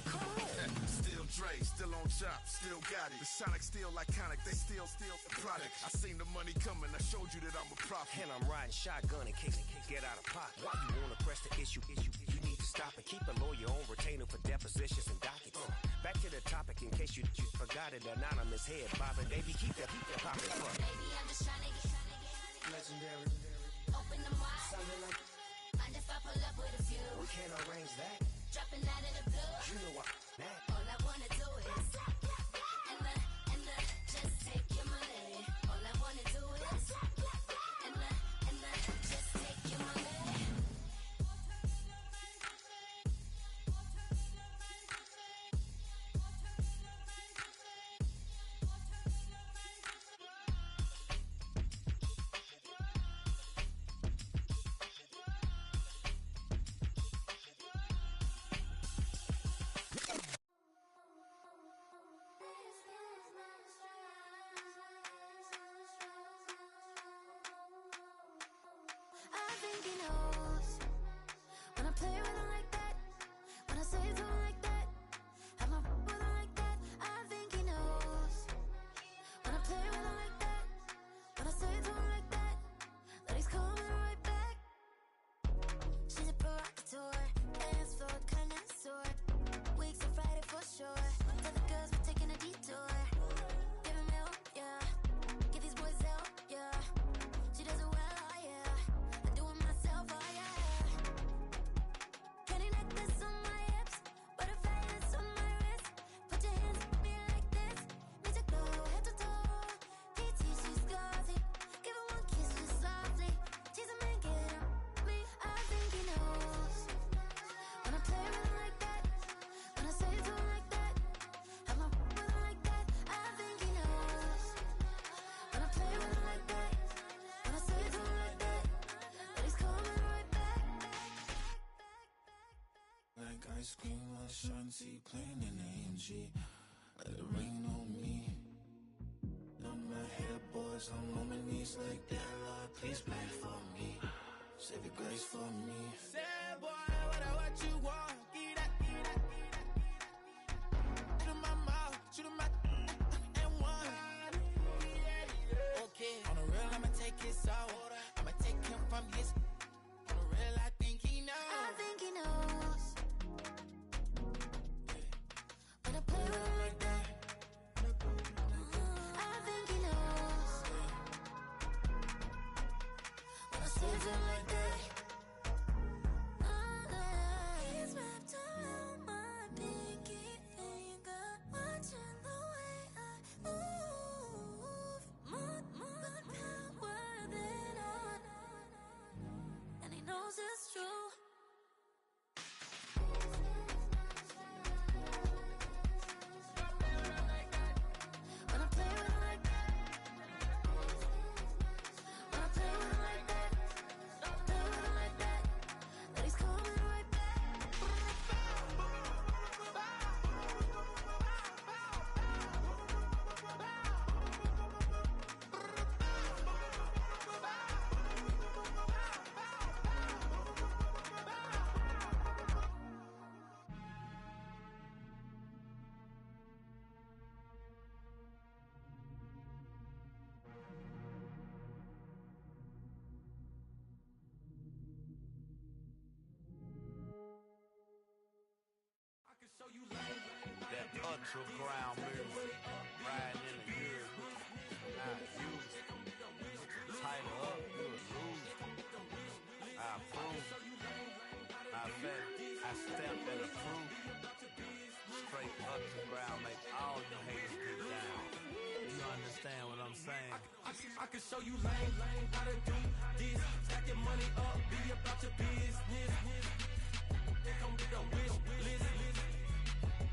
Come on. Still Dre, still on chop, still got it. The Sonic still iconic, they still the product. I seen the money coming, I showed you that I'm a prophet. And I'm riding shotgun in case get out of pocket. Why you wanna press the issue? You need to stop and keep a lawyer on retainer for depositions and dockets. Back to the topic in case you forgot it. Anonymous head bobbing, baby, keep that popping. Baby, I'm just trying to get Legendary. open them wide. Something like Mind if I pull up with a few? we can't arrange that. Dropping out of the blue. You know what that. All I wanna do is and just take your money. All I wanna do is and just take your money. Shanti playing in AMG. Let it rain on me. On my head, boys, I'm on my knees like that. Lord, please play for me. Save your grace for me. Say, boy, what you want? Give that. Shoot in my mouth, shoot in my and one. Okay, on the real, I'ma take his soul. I'ma take him from his. On the real, I think he knows. I think he knows. When I play with him like that. I think he knows. When I save him like that. He's wrapped around my pinky finger, watching the way I move. More power than on, and he knows it's true. When I play with him like that, when I play with him like that, play with him like that, then he's coming right back. That underground music, riding in the years, not used. Tighten up, you'll lose. I approve. I bet I stepped and approved. Straight underground, make all you haters get down. You understand what I'm saying? I can show you lame, how to do this. Stack your money up, be about your business. They come with a wish list.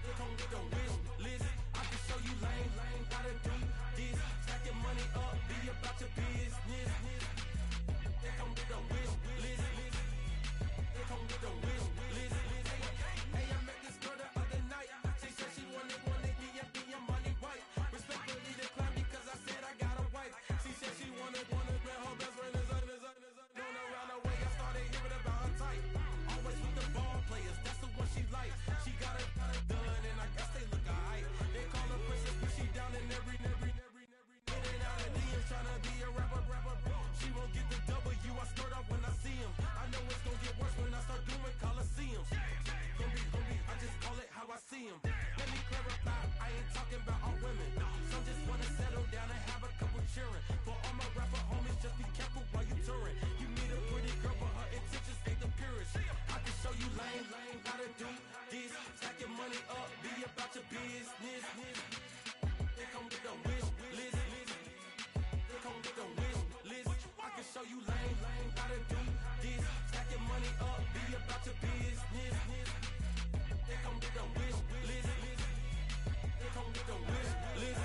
They come with a wish list. I can show you lame, how to do this. Stack your money up, be about your business. They come with a wish list. They come with a wish list. Hey, I met this girl the other night. She said she wanted me and be a money wife. Respectfully declined because I said I got a wife. She said she wanted man, her best friend is known around the way. I started hearing about her type. Always with the ball players, that's the one she likes. She got it done, and I guess they look alright. They call her princess, but she down in every. In and out of DMs, tryna be a rapper. She won't get the W, I skirt off when I see him. I know it's gonna get worse when I start doing Coliseums. Gonna be, I just call it how I see him. Let me clarify, I ain't talking about all women. Some just wanna settle down and have a couple cheering. For all my rapper homies, just be careful while you touring. You meet a pretty girl, but her intentions ain't the purest. I can show you lame, how to do this. Stack your money up, be about your business. They come with a wish list. They come with a wish list. I can show you lame, how to do this. Stack your money up, be about your business. They come with a wish list. They come with a wish list.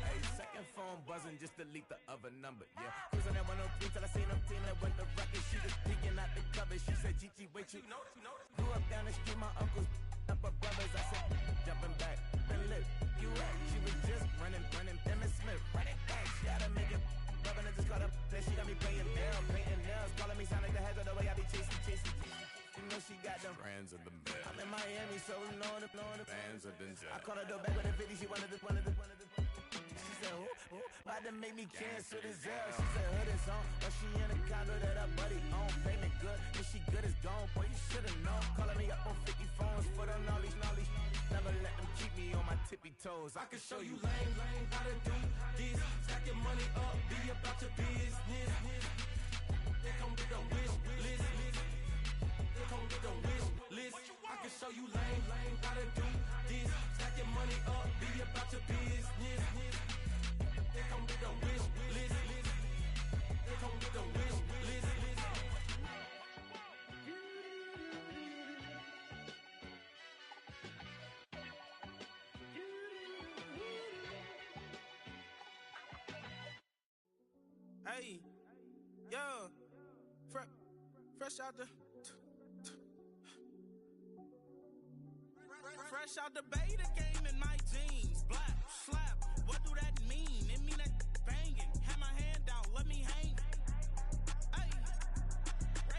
Hey, second phone buzzing, just delete the other number, yeah. Cruising at 103 till I seen them team that went the record. She was peeking out the cover. She said, Gigi, wait, you grew up down the street, my uncles up her brothers. I said, jumping back, been lit. You at? She was just running, Emmett Smith, running back. She had to make it. Rubbing it, just caught up. Then she got me playing down, painting nails, calling me Sonic the Hedgehog the way I be chasing. You know she got them Brands of the best. I'm in Miami, so knowing the Bands of the I called her door back with a 50, she wanted the. She said, who? About to make me cancel this L. She said, hood is on, but she in a condo that her buddy own. Payment good, if she good is gone. Boy, you should've known. Calling me up on 50 phones, foot on all these. Never let them keep me on my tippy toes. I can show you lame, how to do this. Stack your money up, be about your business. They come with a wish list. They come with a wish list. I can show you lame, how to do this. Stack your money up, be about your business. They come with a wish list. They come with a wish list. Hey, yo, fresh out the. Fresh out the beta game in my jeans. Black, slap, what do that mean? It mean that banging. Have my hand out, let me hang. Hey,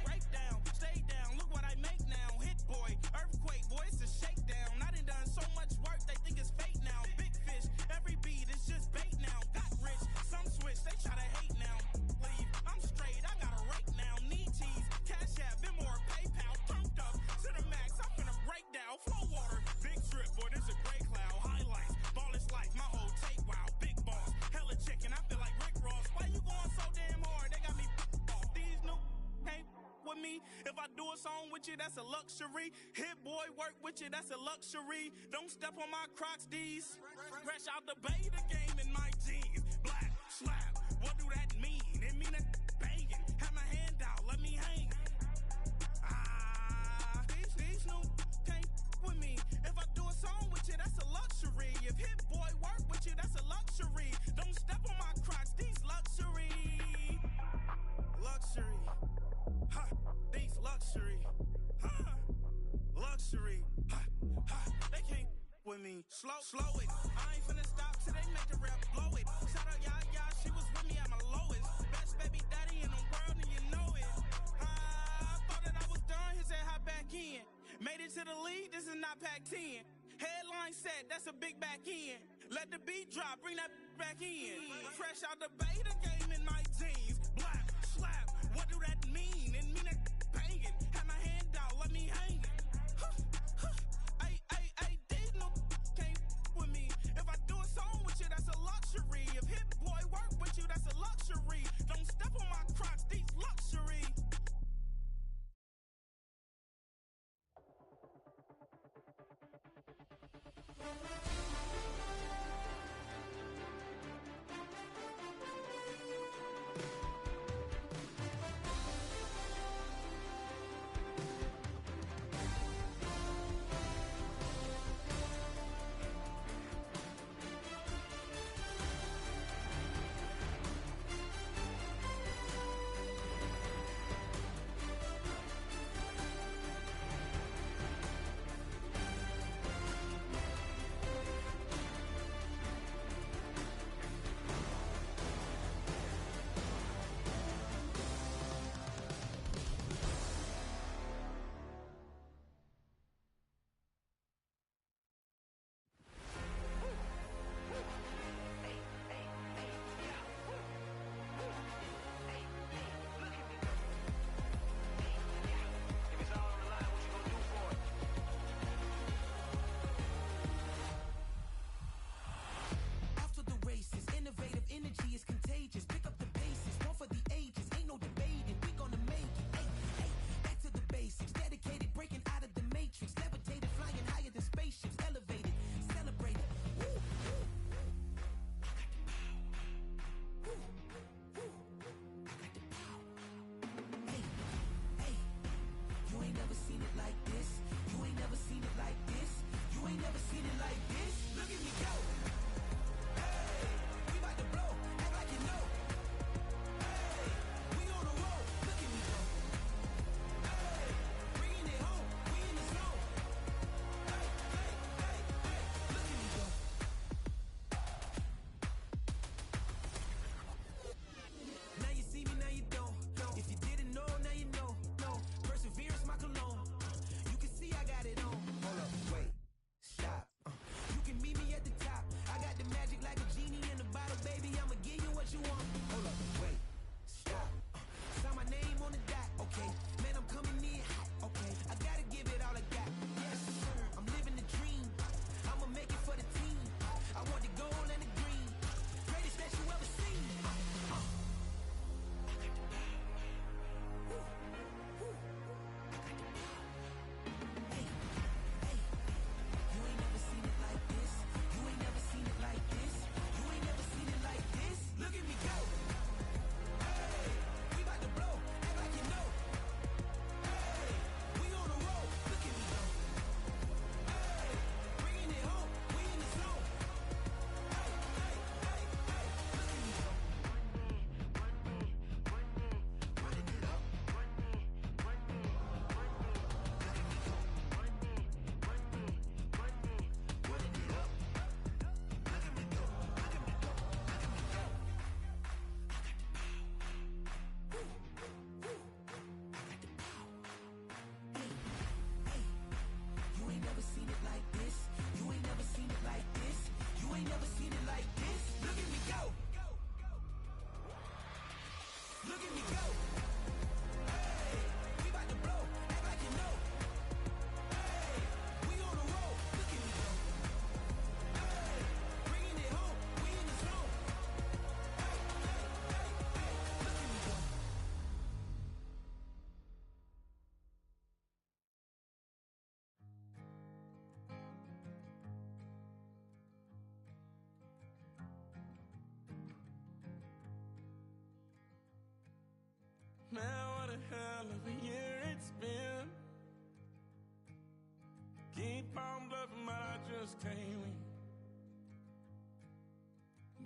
break down, stay down, look what I make now. Hit boy, earthquake, boy, it's a shakedown. I done so much work, they think it's fake now. Big fish, every beat is just bait now. Got rich, some switch, they try to hate now. Leave, I'm straight, I got a rake now. Need cheese, cash app, Venmo or PayPal. Pumped up to the max, I'm finna break down. Flow water, big trip, boy, this a gray cloud. Highlights, ball is life, my whole take, wow. Big boss, hella chicken, I feel like Rick Ross. Why you going so damn hard? They got me off. These new can't with me. If I do a song with you, that's a luxury. Hit boy, work with you, that's a luxury. Don't step on my Crocs, D's. Fresh out the beta game in my jeans. Black, slap, what do that mean? It mean that banging. Have my hand out, let me hang. These new can't with me. If I do a song with you, that's a luxury. If hit boy work with you, that's a luxury. Don't step on my Crocs, these luxury. Luxury. Ha, these luxury. Ha, luxury. Ha, ha, they can't with me. Slow it. I ain't finna stop till they make the rap blow it. Shout out Yaya, she was with me at my lowest. Best baby daddy in the world and you know it. I thought that I was done, he said hop back in. Made it to the lead, this is not Pac-10. Headline set, that's a big back end. Let the beat drop, bring that back in. Fresh out the beta game in my jeans. Black, slap, what do that mean? It mean that banging. Have my hand out, let me hang. Ay, these no can't with me. If I do a song with you, that's a luxury. If hit boy work with you, that's a luxury. Don't step on my Crocs, these luxury.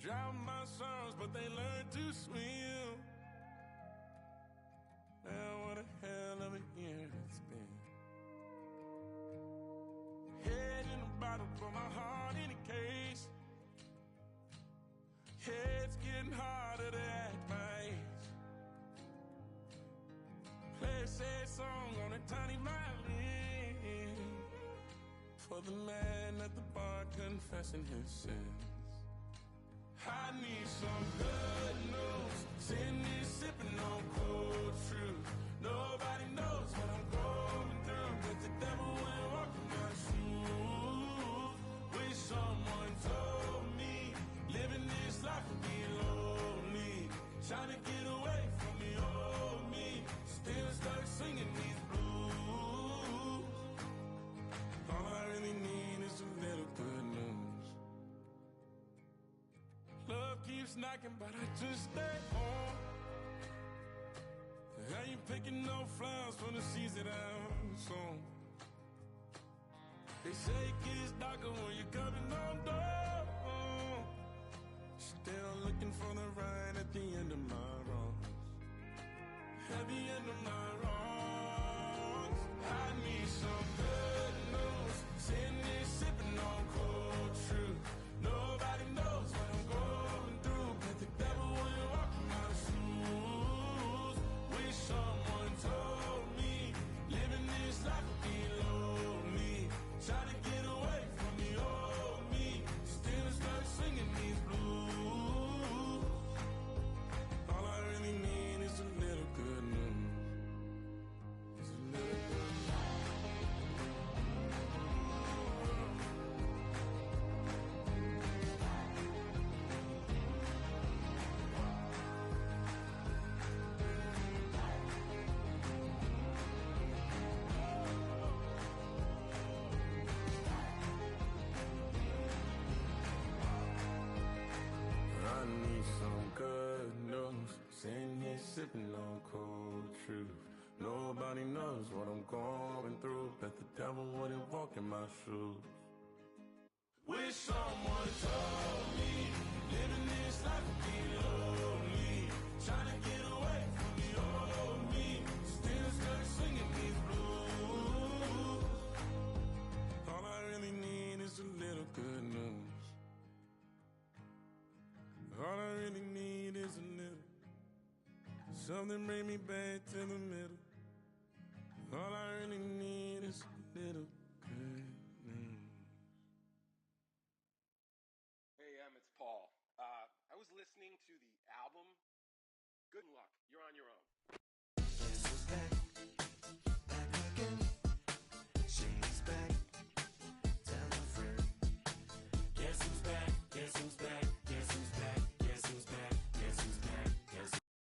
drown my sorrows, but they learn to swim. Now what a hell of a year it's been. Head in a bottle, put my heart in a case. Head's getting harder to act my age. Play a sad song on a tiny violin for the man at the bar confessing his sins. I need some good news. Sitting here sipping on cold truth. Nobody knows what I'm going through, but the devil will walk in my shoes. Wish someone told me living this life would be lonely. Trying to get away from me, oh me. Still stuck singing these blues. All I really need is a little good news. Love keeps knocking, but I just stay home. I ain't picking no flowers from the seeds that I'm sown. They say it gets darker when you're coming on door. Still looking for the right at the end of my wrongs. At the end of my wrongs. I need some good news. Sitting here sipping on cold truth. Nobody knows what I'm going through, but the devil will walk in my shoes. Wish someone told me living this life would be lonely. Try to get away from me, oh me. Still start singing these blues. All I really need is a little good news. Is a little good news. I need some good news. Sitting here sipping on cold truth. Nobody knows what I'm going through, but the devil wouldn't walk in my shoes. Wish someone told me living this life would be lonely. Trying to get away from me, oh me. Still stuck singing these blues. All I really need is a little good news. All I really need is a little. Something bring me back to the middle. All I really need is a little good news. Hey, it's Paul. I was listening to the album. Good luck. You're on your own.